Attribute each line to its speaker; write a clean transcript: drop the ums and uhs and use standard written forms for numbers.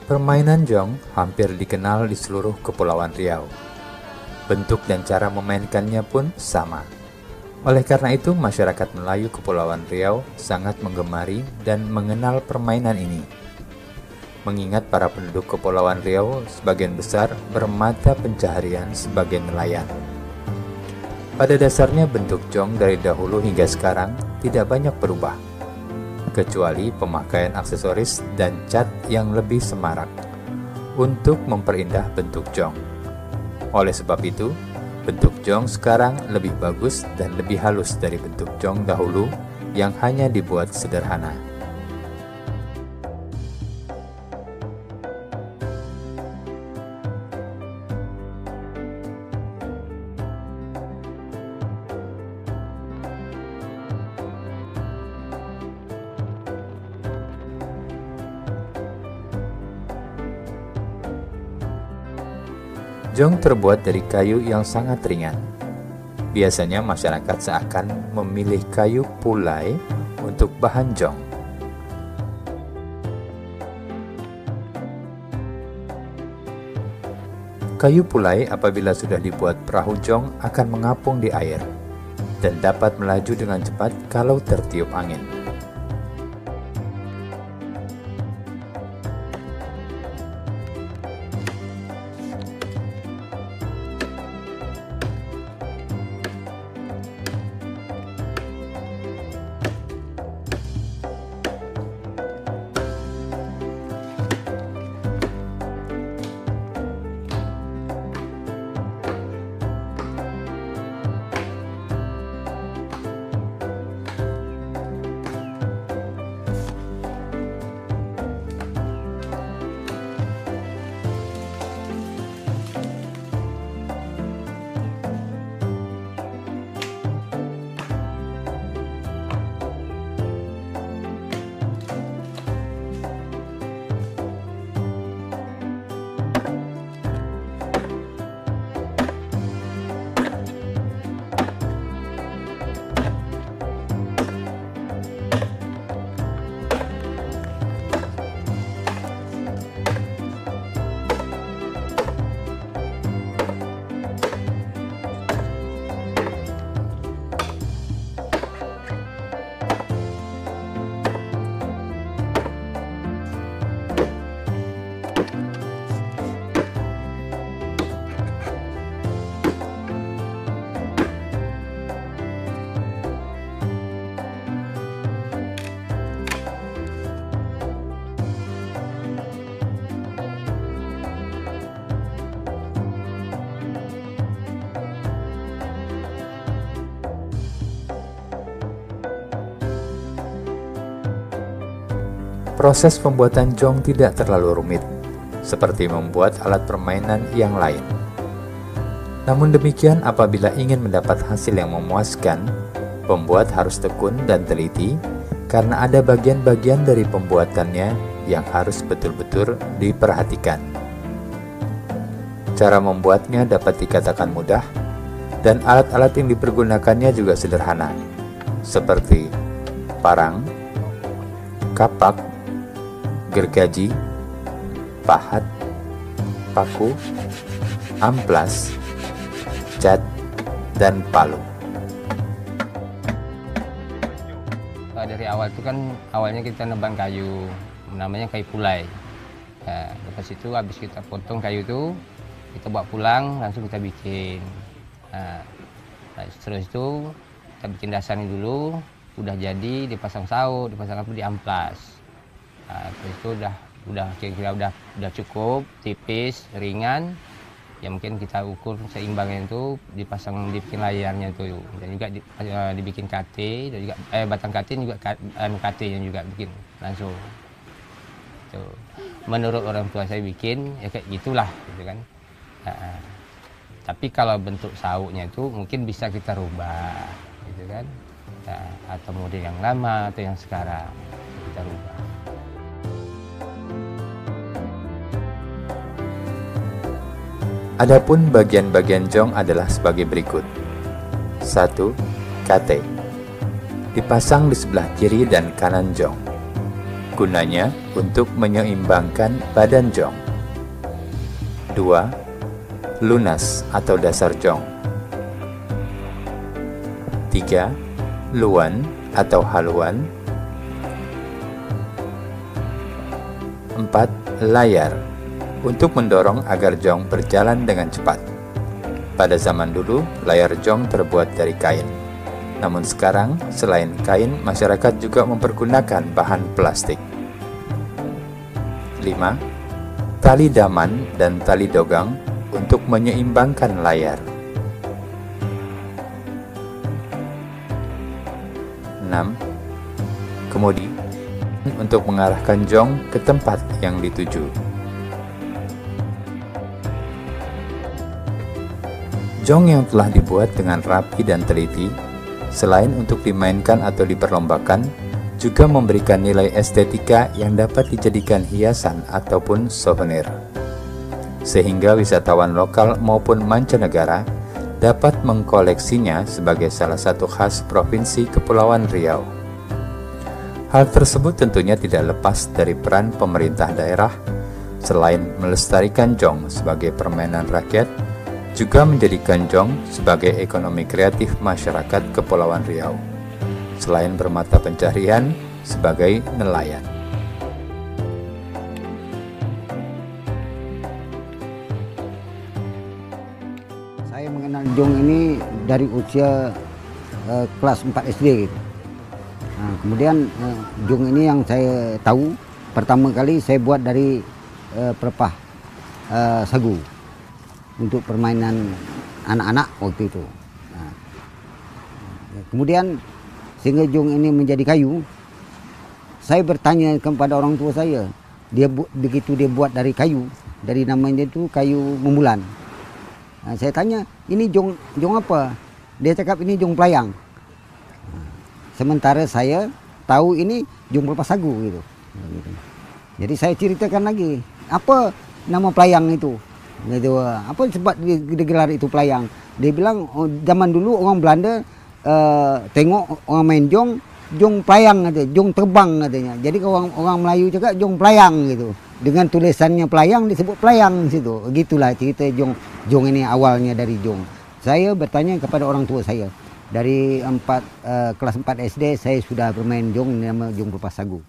Speaker 1: Permainan jong hampir dikenal di seluruh Kepulauan Riau. Bentuk dan cara memainkannya pun sama. Oleh karena itu, masyarakat Melayu Kepulauan Riau sangat menggemari dan mengenal permainan ini. Mengingat para penduduk Kepulauan Riau sebagian besar bermata pencaharian sebagai nelayan. Pada dasarnya bentuk jong dari dahulu hingga sekarang tidak banyak berubah, kecuali pemakaian aksesoris dan cat yang lebih semarak untuk memperindah bentuk jong. Oleh sebab itu, bentuk jong sekarang lebih bagus dan lebih halus dari bentuk jong dahulu yang hanya dibuat sederhana. Jong terbuat dari kayu yang sangat ringan. Biasanya masyarakat seakan memilih kayu pulai untuk bahan jong. Kayu pulai apabila sudah dibuat perahu jong akan mengapung di air dan dapat melaju dengan cepat kalau tertiup angin. Proses pembuatan jong tidak terlalu rumit, seperti membuat alat permainan yang lain. Namun demikian, apabila ingin mendapat hasil yang memuaskan, pembuat harus tekun dan teliti, karena ada bagian-bagian dari pembuatannya yang harus betul-betul diperhatikan. Cara membuatnya dapat dikatakan mudah, dan alat-alat yang dipergunakannya juga sederhana, seperti parang, kapak, gergaji, pahat, paku, amplas, cat, dan palu.
Speaker 2: Dari awal itu kan awalnya kita nebang kayu, namanya kayu pulai. Nah, lepas itu habis kita potong kayu itu, kita bawa pulang langsung kita bikin. Nah, terus itu kita bikin dasarnya dulu, udah jadi dipasang saut, dipasang apa di amplas. Nah, terus itu udah kira-kira udah cukup, tipis, ringan. Ya mungkin kita ukur seimbangnya itu dibikin layarnya itu, dan juga dibikin KT, dan juga batang KT juga KT yang juga bikin langsung. Tuh. Menurut orang tua saya bikin ya kayak gitulah, gitu kan. Tapi kalau bentuk sautnya itu mungkin bisa kita rubah, gitu kan. Atau model yang lama atau yang sekarang kita rubah.
Speaker 1: Adapun bagian-bagian jong adalah sebagai berikut. 1. KT. Dipasang di sebelah kiri dan kanan jong. Gunanya untuk menyeimbangkan badan jong. 2. Lunas atau dasar jong. 3. Luan atau haluan. 4. Layar, untuk mendorong agar jong berjalan dengan cepat. Pada zaman dulu, layar jong terbuat dari kain. Namun sekarang, selain kain, masyarakat juga mempergunakan bahan plastik. 5. Tali daman dan tali dogang untuk menyeimbangkan layar. 6. Kemudi untuk mengarahkan jong ke tempat yang dituju. Jong yang telah dibuat dengan rapi dan teliti, selain untuk dimainkan atau diperlombakan, juga memberikan nilai estetika yang dapat dijadikan hiasan ataupun souvenir. Sehingga wisatawan lokal maupun mancanegara dapat mengkoleksinya sebagai salah satu khas Provinsi Kepulauan Riau. Hal tersebut tentunya tidak lepas dari peran pemerintah daerah, selain melestarikan jong sebagai permainan rakyat, juga menjadikan jong sebagai ekonomi kreatif masyarakat Kepulauan Riau, selain bermata pencaharian sebagai nelayan.
Speaker 3: Saya mengenal jong ini dari usia kelas 4 SD gitu. Nah, kemudian jong ini yang saya tahu pertama kali saya buat dari pelepah sagu untuk permainan anak-anak waktu itu. Nah, kemudian sehingga jong ini menjadi kayu, saya bertanya kepada orang tua saya, begitu dia buat dari kayu, dari namanya itu kayu membulan. Nah, saya tanya, ini jong apa? Dia cakap ini jong pelayang. Sementara saya tahu ini jong pelepah sagu gitu. Jadi saya ceritakan lagi, apa nama pelayang itu? Gitu, apa sebab digelar itu pelayang? Dia bilang, oh, zaman dulu orang Belanda tengok orang main jong pelayang katanya, jong terbang katanya. Jadi orang Melayu juga jong pelayang gitu. Dengan tulisannya pelayang disebut pelayang situ. Gitulah cerita jong ini awalnya dari jong. Saya bertanya kepada orang tua saya. Dari kelas 4 SD saya sudah bermain jong, nama jong pelepah sagu.